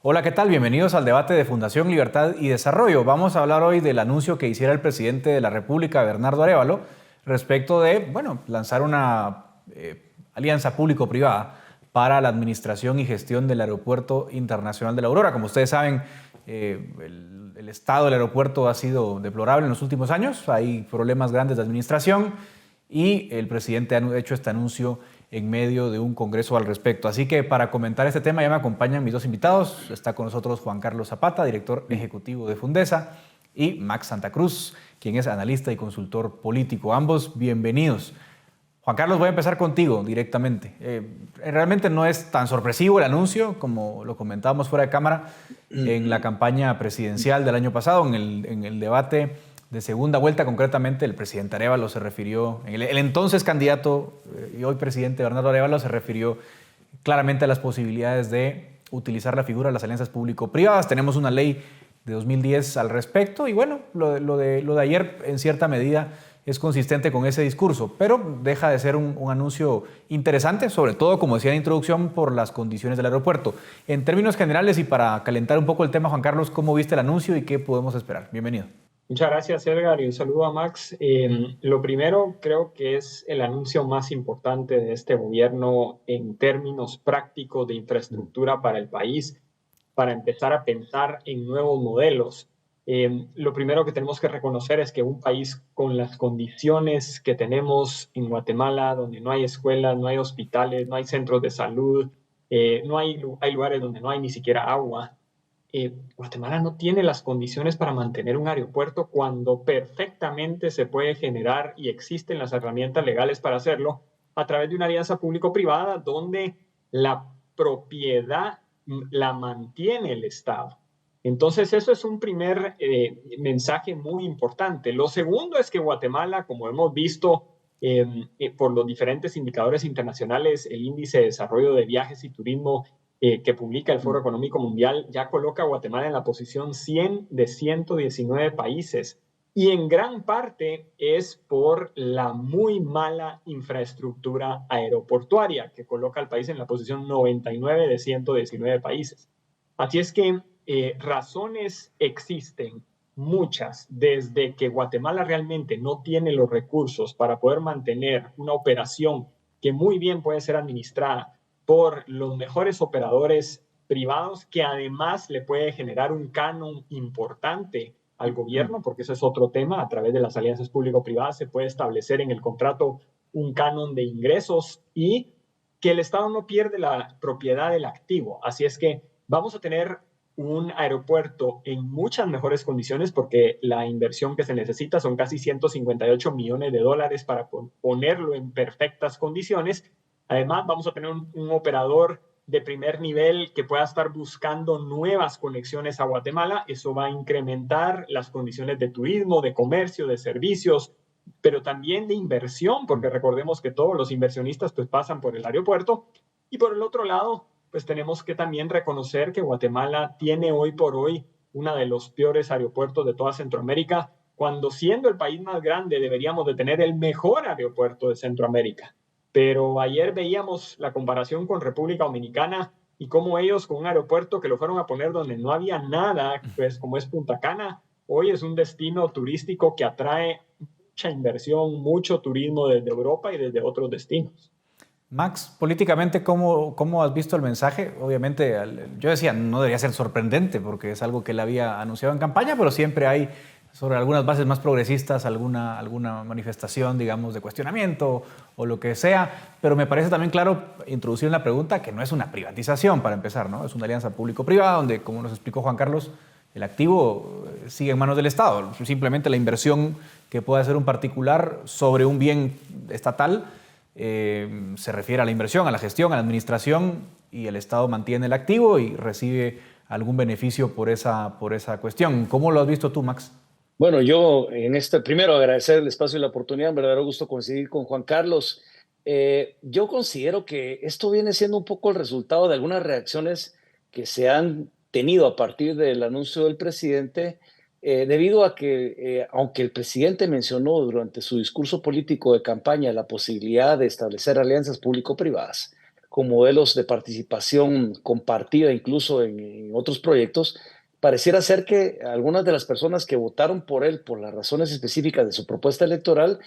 Hola, ¿qué tal? Bienvenidos al debate de Fundación Libertad y Desarrollo. Vamos a hablar hoy del anuncio que hiciera el presidente de la República, Bernardo Arévalo, respecto de, lanzar una alianza público-privada para la administración y gestión del Aeropuerto Internacional de La Aurora. Como ustedes saben, el estado del aeropuerto ha sido deplorable en los últimos años. Hay problemas grandes de administración y el presidente ha hecho este anuncio en medio de un congreso al respecto. Así que para comentar este tema ya me acompañan mis dos invitados. Está con nosotros Juan Carlos Zapata, director ejecutivo de Fundesa, y Max Santa Cruz, quien es analista y consultor político. Ambos bienvenidos. Juan Carlos, voy a empezar contigo directamente. Realmente no es tan sorpresivo el anuncio, como lo comentábamos fuera de cámara, en la campaña presidencial del año pasado, en el debate de segunda vuelta. Concretamente, el presidente Arévalo se refirió, el entonces candidato y hoy presidente Bernardo Arévalo se refirió claramente a las posibilidades de utilizar la figura de las alianzas público-privadas. Tenemos una ley de 2010 al respecto y bueno, lo de ayer en cierta medida es consistente con ese discurso, pero deja de ser un anuncio interesante, sobre todo, como decía en la introducción, por las condiciones del aeropuerto. En términos generales y para calentar un poco el tema, Juan Carlos, ¿cómo viste el anuncio y qué podemos esperar? Bienvenido. Muchas gracias, Edgar, y un saludo a Max. Lo primero, creo que es el anuncio más importante de este gobierno en términos prácticos de infraestructura para el país, para empezar a pensar en nuevos modelos. Lo primero que tenemos que reconocer es que un país con las condiciones que tenemos en Guatemala, donde no hay escuelas, no hay hospitales, no hay centros de salud, hay lugares donde no hay ni siquiera agua. Guatemala no tiene las condiciones para mantener un aeropuerto cuando perfectamente se puede generar y existen las herramientas legales para hacerlo a través de una alianza público-privada donde la propiedad la mantiene el Estado. Entonces, eso es un primer mensaje muy importante. Lo segundo es que Guatemala, como hemos visto por los diferentes indicadores internacionales, el índice de desarrollo de viajes y turismo que publica el Foro Económico Mundial, ya coloca a Guatemala en la posición 100 de 119 países. Y en gran parte es por la muy mala infraestructura aeroportuaria que coloca al país en la posición 99 de 119 países. Así es que razones existen, muchas, desde que Guatemala realmente no tiene los recursos para poder mantener una operación que muy bien puede ser administrada por los mejores operadores privados, que además le puede generar un canon importante al gobierno, porque eso es otro tema. A través de las alianzas público-privadas se puede establecer en el contrato un canon de ingresos y que el Estado no pierde la propiedad del activo. Así es que vamos a tener un aeropuerto en muchas mejores condiciones, porque la inversión que se necesita son casi 158 millones de dólares para ponerlo en perfectas condiciones. Además, vamos a tener un operador de primer nivel que pueda estar buscando nuevas conexiones a Guatemala. Eso va a incrementar las condiciones de turismo, de comercio, de servicios, pero también de inversión, porque recordemos que todos los inversionistas pues pasan por el aeropuerto. Y por el otro lado, pues tenemos que también reconocer que Guatemala tiene hoy por hoy uno de los peores aeropuertos de toda Centroamérica, cuando siendo el país más grande deberíamos de tener el mejor aeropuerto de Centroamérica. Pero ayer veíamos la comparación con República Dominicana y cómo ellos con un aeropuerto que lo fueron a poner donde no había nada, pues como es Punta Cana, hoy es un destino turístico que atrae mucha inversión, mucho turismo desde Europa y desde otros destinos. Max, políticamente, ¿cómo has visto el mensaje? Obviamente, yo decía, no debería ser sorprendente porque es algo que él había anunciado en campaña, pero siempre hay sobre algunas bases más progresistas alguna manifestación, digamos, de cuestionamiento o lo que sea. Pero me parece también claro introducir en la pregunta que no es una privatización, para empezar, ¿no? Es una alianza público-privada donde, como nos explicó Juan Carlos, el activo sigue en manos del Estado. Simplemente la inversión que pueda hacer un particular sobre un bien estatal se refiere a la inversión, a la gestión, a la administración, y el Estado mantiene el activo y recibe algún beneficio por esa cuestión. ¿Cómo lo has visto tú, Max? Bueno, yo en este primero agradecer el espacio y la oportunidad, un verdadero gusto coincidir con Juan Carlos. Yo considero que esto viene siendo un poco el resultado de algunas reacciones que se han tenido a partir del anuncio del presidente, debido a que, aunque el presidente mencionó durante su discurso político de campaña la posibilidad de establecer alianzas público-privadas, con modelos de participación compartida incluso en otros proyectos, pareciera ser que algunas de las personas que votaron por él por las razones específicas de su propuesta electoral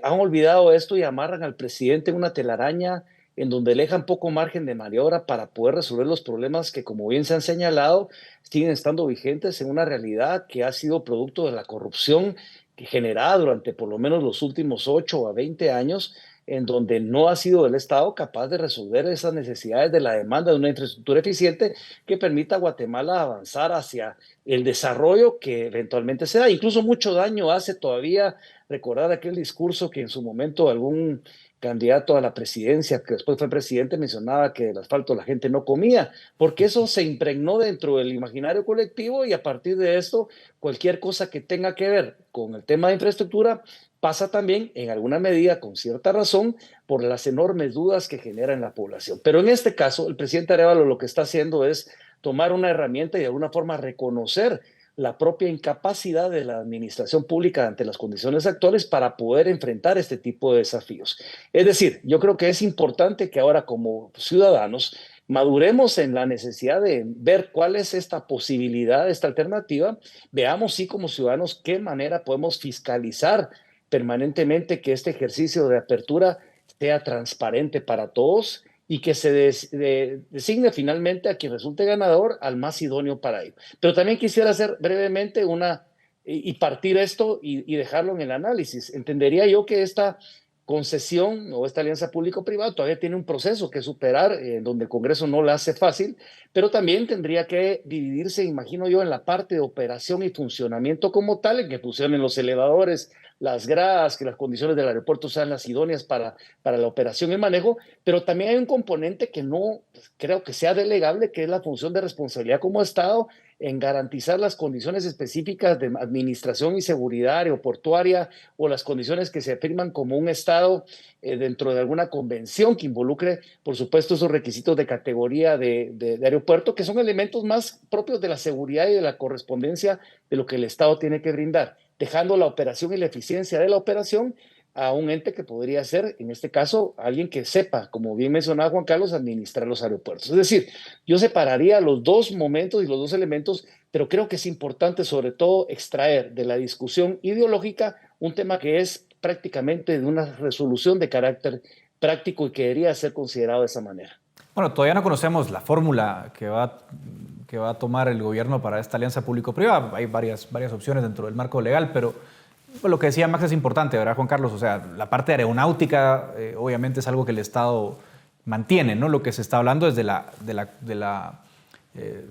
han olvidado esto y amarran al presidente en una telaraña en donde le dejan poco margen de maniobra para poder resolver los problemas que, como bien se han señalado, siguen estando vigentes en una realidad que ha sido producto de la corrupción que generada durante por lo menos los últimos 8 a 20 años, en donde no ha sido el Estado capaz de resolver esas necesidades de la demanda de una infraestructura eficiente que permita a Guatemala avanzar hacia el desarrollo que eventualmente se da. Incluso mucho daño hace todavía recordar aquel discurso que en su momento algún candidato a la presidencia, que después fue presidente, mencionaba que el asfalto la gente no comía, porque eso se impregnó dentro del imaginario colectivo y a partir de esto, cualquier cosa que tenga que ver con el tema de infraestructura pasa también, en alguna medida, con cierta razón, por las enormes dudas que genera en la población. Pero en este caso, el presidente Arévalo lo que está haciendo es tomar una herramienta y de alguna forma reconocer la propia incapacidad de la administración pública ante las condiciones actuales para poder enfrentar este tipo de desafíos. Es decir, yo creo que es importante que ahora como ciudadanos maduremos en la necesidad de ver cuál es esta posibilidad, esta alternativa, veamos sí como ciudadanos qué manera podemos fiscalizar permanentemente que este ejercicio de apertura sea transparente para todos y que se designe finalmente a quien resulte ganador al más idóneo para ello. Pero también quisiera hacer brevemente y partir esto y dejarlo en el análisis. Entendería yo que esta concesión o esta alianza público-privada todavía tiene un proceso que superar, donde el Congreso no la hace fácil, pero también tendría que dividirse, imagino yo, en la parte de operación y funcionamiento como tal, en que funcionen los elevadores, las gradas, que las condiciones del aeropuerto sean las idóneas para la operación y manejo, pero también hay un componente que no creo que sea delegable, que es la función de responsabilidad como Estado en garantizar las condiciones específicas de administración y seguridad aeroportuaria o las condiciones que se firman como un Estado dentro de alguna convención que involucre, por supuesto, esos requisitos de categoría de aeropuerto, que son elementos más propios de la seguridad y de la correspondencia de lo que el Estado tiene que brindar, dejando la operación y la eficiencia de la operación a un ente que podría ser, en este caso, alguien que sepa, como bien mencionaba Juan Carlos, administrar los aeropuertos. Es decir, yo separaría los dos momentos y los dos elementos, pero creo que es importante sobre todo extraer de la discusión ideológica un tema que es prácticamente de una resolución de carácter práctico y que debería ser considerado de esa manera. Bueno, todavía no conocemos la fórmula que va a tomar el gobierno para esta alianza público-privada. Hay varias opciones dentro del marco legal, pero pues, lo que decía Max es importante, ¿verdad, Juan Carlos? O sea, la parte aeronáutica obviamente es algo que el Estado mantiene, ¿no? Lo que se está hablando es de la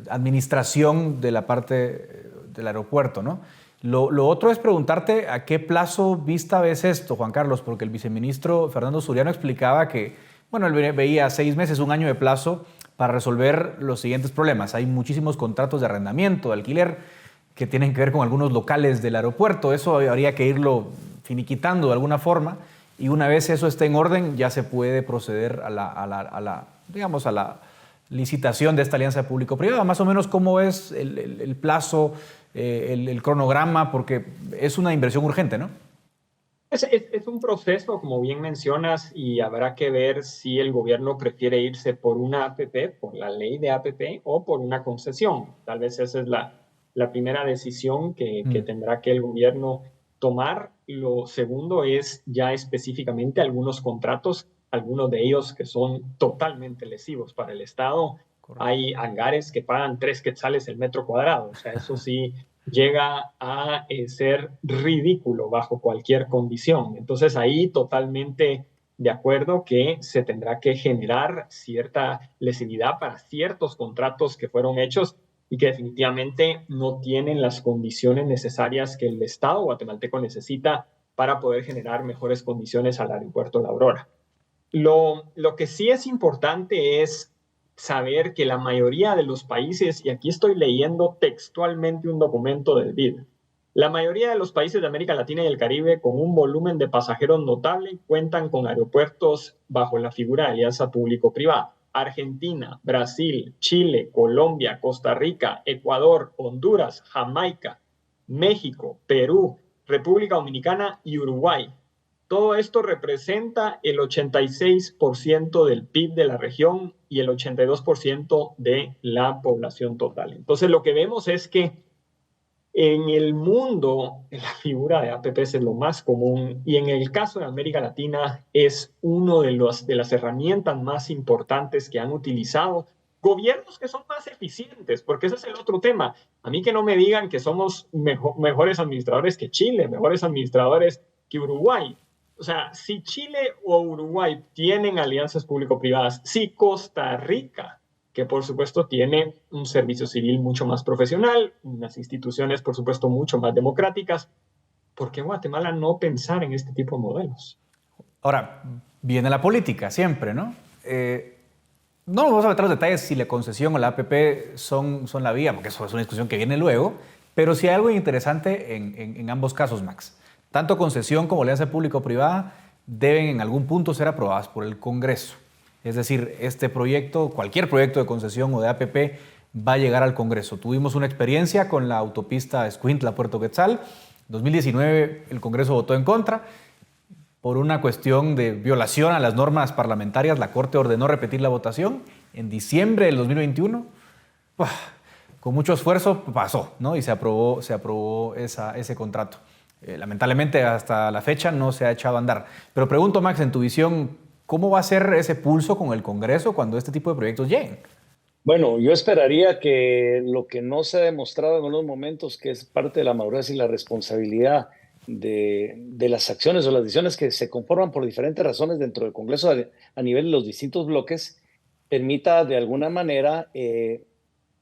administración de la parte del aeropuerto, ¿no? Lo otro es preguntarte a qué plazo vista ves esto, Juan Carlos, porque el viceministro Fernando Suriano explicaba que, bueno, él veía 6 meses, 1 año de plazo para resolver los siguientes problemas. Hay muchísimos contratos de arrendamiento, de alquiler, que tienen que ver con algunos locales del aeropuerto. Eso habría que irlo finiquitando de alguna forma y una vez eso esté en orden ya se puede proceder a la licitación de esta alianza público-privada. Más o menos cómo es el plazo, el cronograma, porque es una inversión urgente, ¿no? Es un proceso, como bien mencionas, y habrá que ver si el gobierno prefiere irse por una APP, por la ley de APP, o por una concesión. Tal vez esa es la primera decisión que tendrá que el gobierno tomar. Lo segundo es ya específicamente algunos contratos, algunos de ellos que son totalmente lesivos para el Estado. Correcto. Hay hangares que pagan 3 quetzales el metro cuadrado, o sea, eso sí llega a ser ridículo bajo cualquier condición. Entonces ahí totalmente de acuerdo que se tendrá que generar cierta lesividad para ciertos contratos que fueron hechos y que definitivamente no tienen las condiciones necesarias que el Estado guatemalteco necesita para poder generar mejores condiciones al aeropuerto La Aurora. Lo que sí es importante es saber que la mayoría de los países, y aquí estoy leyendo textualmente un documento del BID, la mayoría de los países de América Latina y el Caribe con un volumen de pasajeros notable cuentan con aeropuertos bajo la figura de alianza público-privada. Argentina, Brasil, Chile, Colombia, Costa Rica, Ecuador, Honduras, Jamaica, México, Perú, República Dominicana y Uruguay. Todo esto representa el 86% del PIB de la región y el 82% de la población total. Entonces, lo que vemos es que en el mundo, la figura de APPs es lo más común y en el caso de América Latina es uno de las herramientas más importantes que han utilizado gobiernos que son más eficientes, porque ese es el otro tema. A mí que no me digan que somos mejores administradores que Chile, mejores administradores que Uruguay. O sea, si Chile o Uruguay tienen alianzas público-privadas, si Costa Rica, que por supuesto tiene un servicio civil mucho más profesional, unas instituciones por supuesto mucho más democráticas, ¿por qué Guatemala no pensar en este tipo de modelos? Ahora, viene la política siempre, ¿no? No nos vamos a meter los detalles si la concesión o la APP son la vía, porque eso es una discusión que viene luego, pero sí hay algo interesante en ambos casos, Max. Tanto concesión como alianza público-privada deben en algún punto ser aprobadas por el Congreso. Es decir, este proyecto, cualquier proyecto de concesión o de APP va a llegar al Congreso. Tuvimos una experiencia con la autopista Escuintla-Puerto Quetzal. En 2019 el Congreso votó en contra. Por una cuestión de violación a las normas parlamentarias, la Corte ordenó repetir la votación. En diciembre del 2021, con mucho esfuerzo pasó, ¿no? Y se aprobó ese contrato. Lamentablemente hasta la fecha no se ha echado a andar. Pero pregunto, Max, en tu visión, ¿cómo va a ser ese pulso con el Congreso cuando este tipo de proyectos lleguen? Bueno, yo esperaría que lo que no se ha demostrado en unos momentos, que es parte de la madurez y la responsabilidad de las acciones o las decisiones que se conforman por diferentes razones dentro del Congreso a nivel de los distintos bloques, permita de alguna manera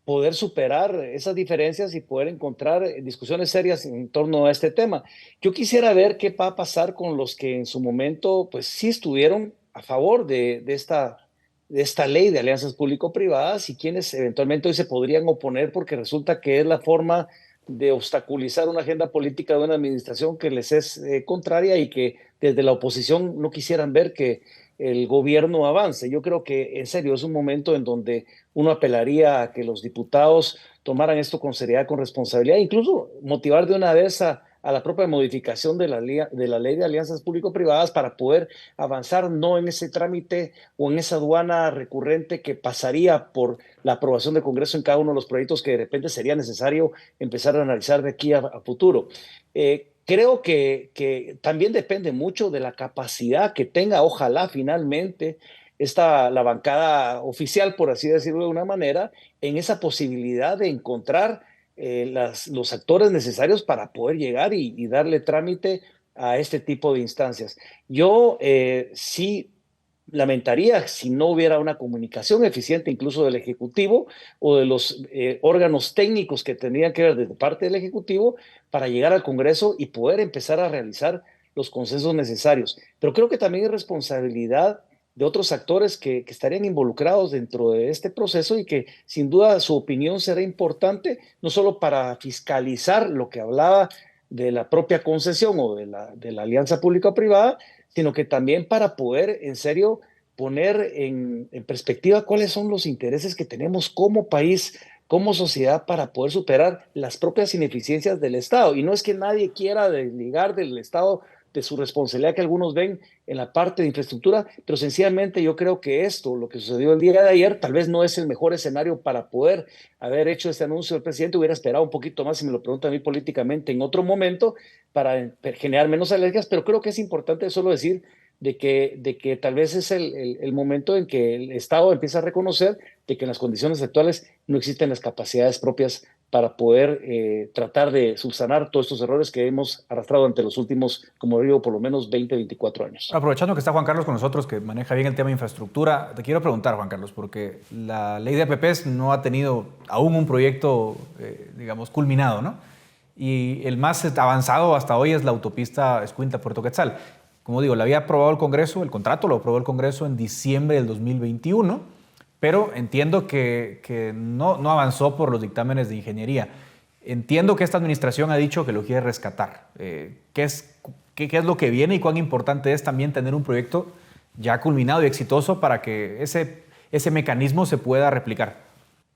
poder superar esas diferencias y poder encontrar discusiones serias en torno a este tema. Yo quisiera ver qué va a pasar con los que en su momento, pues sí estuvieron a favor de esta ley de alianzas público-privadas y quienes eventualmente hoy se podrían oponer porque resulta que es la forma de obstaculizar una agenda política de una administración que les es contraria y que desde la oposición no quisieran ver que el gobierno avance. Yo creo que en serio es un momento en donde uno apelaría a que los diputados tomaran esto con seriedad, con responsabilidad, incluso motivar de una vez a la propia modificación de la ley de alianzas público-privadas para poder avanzar no en ese trámite o en esa aduana recurrente que pasaría por la aprobación del Congreso en cada uno de los proyectos que de repente sería necesario empezar a analizar de aquí a futuro. Creo que también depende mucho de la capacidad que tenga, ojalá finalmente, la bancada oficial, por así decirlo de una manera, en esa posibilidad de encontrar los actores necesarios para poder llegar y darle trámite a este tipo de instancias. Yo sí lamentaría si no hubiera una comunicación eficiente incluso del Ejecutivo o de los órganos técnicos que tendrían que ver desde parte del Ejecutivo para llegar al Congreso y poder empezar a realizar los consensos necesarios. Pero creo que también es responsabilidad de otros actores que estarían involucrados dentro de este proceso y que sin duda su opinión será importante, no solo para fiscalizar lo que hablaba de la propia concesión o de la alianza pública-privada, sino que también para poder en serio poner en perspectiva cuáles son los intereses que tenemos como país, como sociedad, para poder superar las propias ineficiencias del Estado. Y no es que nadie quiera desligar del Estado de su responsabilidad que algunos ven en la parte de infraestructura, pero sencillamente yo creo que esto, lo que sucedió el día de ayer, tal vez no es el mejor escenario para poder haber hecho este anuncio del presidente. Hubiera esperado un poquito más, si me lo preguntan a mí políticamente, en otro momento, para generar menos alergias, pero creo que es importante solo decir de que tal vez es el momento en que el Estado empieza a reconocer de que en las condiciones actuales no existen las capacidades propias para poder tratar de subsanar todos estos errores que hemos arrastrado ante los últimos, como digo, por lo menos 20, 24 años. Aprovechando que está Juan Carlos con nosotros, que maneja bien el tema de infraestructura, te quiero preguntar, Juan Carlos, porque la ley de APPs no ha tenido aún un proyecto, digamos, culminado, ¿no? Y el más avanzado hasta hoy es la autopista Escuintla-Puerto Quetzal. Como digo, la había aprobado el Congreso, el contrato lo aprobó el Congreso en diciembre del 2021, pero entiendo que no avanzó por los dictámenes de ingeniería. Entiendo que esta administración ha dicho que lo quiere rescatar. ¿Qué es lo que viene y cuán importante es también tener un proyecto ya culminado y exitoso para que ese mecanismo se pueda replicar?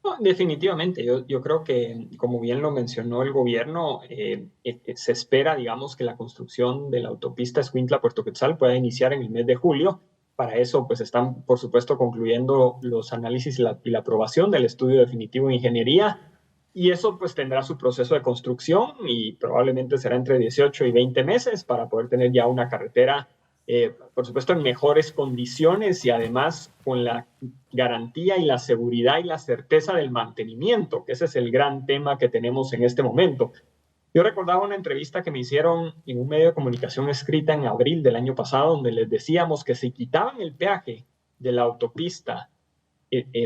No, definitivamente, yo creo que, como bien lo mencionó el gobierno, se espera, digamos, que la construcción de la autopista Escuintla-Puerto Quetzal pueda iniciar en el mes de julio. Para eso, pues están, por supuesto, concluyendo los análisis y la aprobación del estudio definitivo de ingeniería. Y eso, pues, tendrá su proceso de construcción y probablemente será entre 18 y 20 meses para poder tener ya una carretera, por supuesto, en mejores condiciones y además con la garantía y la seguridad y la certeza del mantenimiento, que ese es el gran tema que tenemos en este momento. Yo recordaba una entrevista que me hicieron en un medio de comunicación escrita en abril del año pasado, donde les decíamos que si quitaban el peaje de la autopista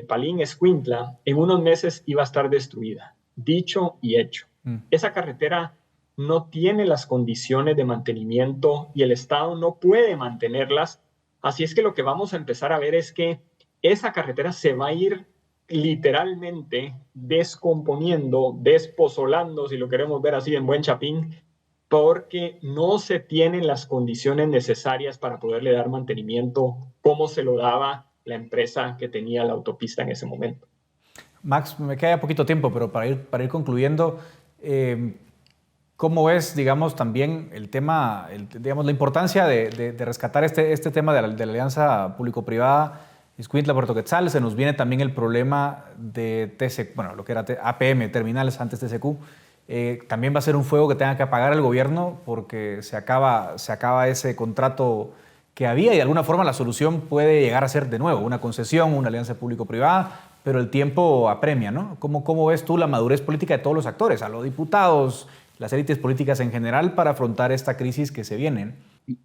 Palín-Escuintla, en unos meses iba a estar destruida. Dicho y hecho. Esa carretera no tiene las condiciones de mantenimiento y el Estado no puede mantenerlas. Así es que lo que vamos a empezar a ver es que esa carretera se va a ir literalmente descomponiendo, despozolando, si lo queremos ver así en buen chapín, porque no se tienen las condiciones necesarias para poderle dar mantenimiento como se lo daba la empresa que tenía la autopista en ese momento. Max, me queda poquito tiempo, pero para ir concluyendo, ¿cómo ves, digamos, también el tema, digamos, la importancia de rescatar este tema de la alianza público-privada Escuintla-Puerto Quetzal? Se nos viene también el problema de TCQ, bueno, lo que era APM, terminales antes TCQ. También va a ser un fuego que tenga que apagar el gobierno porque se acaba ese contrato que había y de alguna forma la solución puede llegar a ser de nuevo una concesión, una alianza público-privada, pero el tiempo apremia, ¿no? ¿Cómo ves tú la madurez política de todos los actores, a los diputados, las élites políticas en general, para afrontar esta crisis que se viene?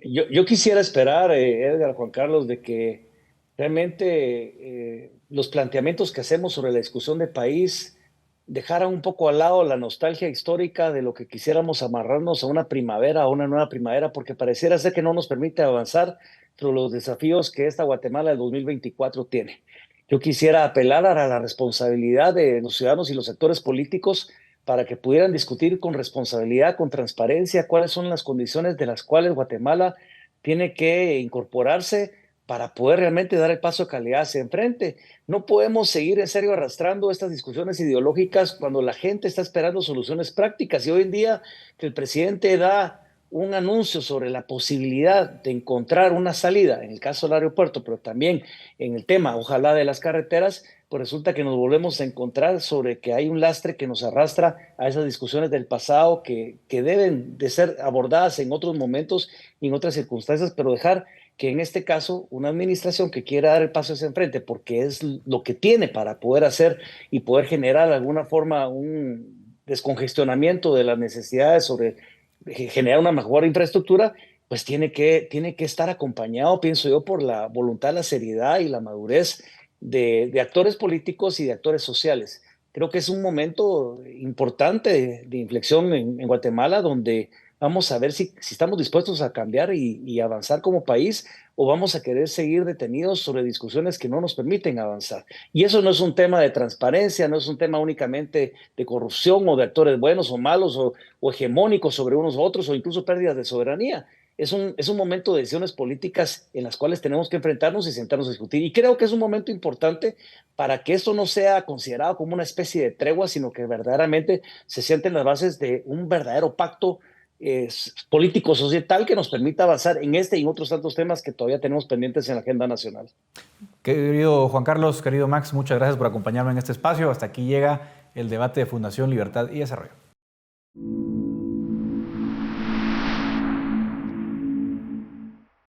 Yo quisiera esperar, Edgar, Juan Carlos, de que realmente los planteamientos que hacemos sobre la discusión de país dejaran un poco al lado la nostalgia histórica de lo que quisiéramos amarrarnos a una primavera, a una nueva primavera, porque pareciera ser que no nos permite avanzar sobre los desafíos que esta Guatemala del 2024 tiene. Yo quisiera apelar a la responsabilidad de los ciudadanos y los actores políticos para que pudieran discutir con responsabilidad, con transparencia, cuáles son las condiciones de las cuales Guatemala tiene que incorporarse para poder realmente dar el paso de calidad hacia enfrente. No podemos seguir en serio arrastrando estas discusiones ideológicas cuando la gente está esperando soluciones prácticas. Y hoy en día que el presidente da un anuncio sobre la posibilidad de encontrar una salida, en el caso del aeropuerto, pero también en el tema, ojalá, de las carreteras, pues resulta que nos volvemos a encontrar sobre que hay un lastre que nos arrastra a esas discusiones del pasado que deben de ser abordadas en otros momentos y en otras circunstancias, pero dejar que en este caso una administración que quiera dar el paso hacia enfrente porque es lo que tiene para poder hacer y poder generar de alguna forma un descongestionamiento de las necesidades sobre generar una mejor infraestructura, pues tiene que estar acompañado, pienso yo, por la voluntad, la seriedad y la madurez de actores políticos y de actores sociales. Creo que es un momento importante de inflexión en Guatemala donde vamos a ver si estamos dispuestos a cambiar y avanzar como país o vamos a querer seguir detenidos sobre discusiones que no nos permiten avanzar. Y eso no es un tema de transparencia, no es un tema únicamente de corrupción o de actores buenos o malos o hegemónicos sobre unos u otros o incluso pérdidas de soberanía. Es un momento de decisiones políticas en las cuales tenemos que enfrentarnos y sentarnos a discutir. Y creo que es un momento importante para que esto no sea considerado como una especie de tregua, sino que verdaderamente se sienten las bases de un verdadero pacto político societal que nos permita avanzar en este y en otros tantos temas que todavía tenemos pendientes en la agenda nacional. Querido Juan Carlos, querido Max, muchas gracias por acompañarme en este espacio. Hasta aquí llega el debate de Fundación Libertad y Desarrollo.